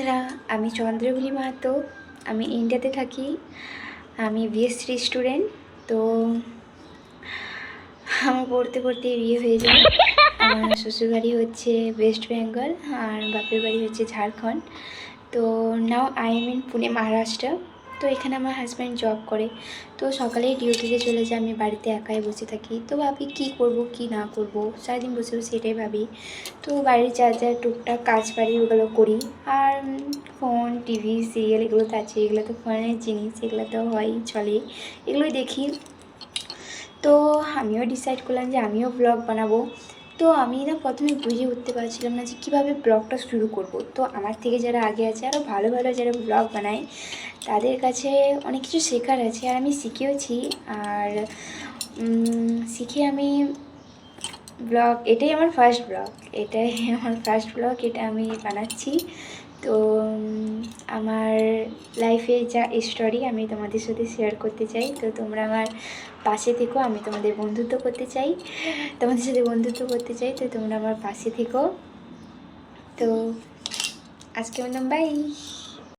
বন্ধুরা, আমি চন্দ্রবুলি মাহাতো। আমি ইন্ডিয়াতে থাকি। আমি বিএসসি স্টুডেন্ট। তো আমার পড়তে পড়তে বিয়ে হয়ে যায়। আমার শ্বশুরবাড়ি হচ্ছে ওয়েস্ট বেঙ্গল আর বাপের বাড়ি হচ্ছে ঝাড়খণ্ড। তো now I am in Pune, Maharashtra. তো এখানে আমার হাজব্যান্ড জব করে। তো সকালেই ডিউটিতে চলে যায়, আমি বাড়িতে একাই বসে থাকি। তো ভাবি কী করব কি না করব, সারাদিন বসে বসে এটাই ভাবি। তো বাড়ির যা যা টুকটাক কাজ পারি ওগুলো করি। আর ফোন, টিভি, সিরিয়াল এগুলো তো আছে, এগুলো তো ফোনের জিনিস, এগুলো তো হয়ই, চলে, এগুলোই দেখি। তো আমিও ডিসাইড করলাম যে আমিও ব্লগ বানাবো। তো আমি না প্রথমে বুঝে উঠতে পারছিলাম না যে কীভাবে ব্লগটা শুরু করব। তো আমার থেকে যারা আগে আছে, আরও ভালো ভালো যারা ব্লগ বানায়, তাদের কাছে অনেক কিছু শেখার আছে, আর আমি শিখেওছি। আর শিখে আমি ব্লগ, এটাই আমার ফার্স্ট ব্লগ, এটা আমি বানাচ্ছি। তো আমার লাইফে যা স্টোরি আমি তোমাদের সাথে শেয়ার করতে চাই। তো তোমরা আমার পাশে থেকো, আমি তোমাদের সাথে বন্ধুত্ব করতে চাই। তো তোমরা আমার পাশে থেকো। তো আজকে মতন বাই।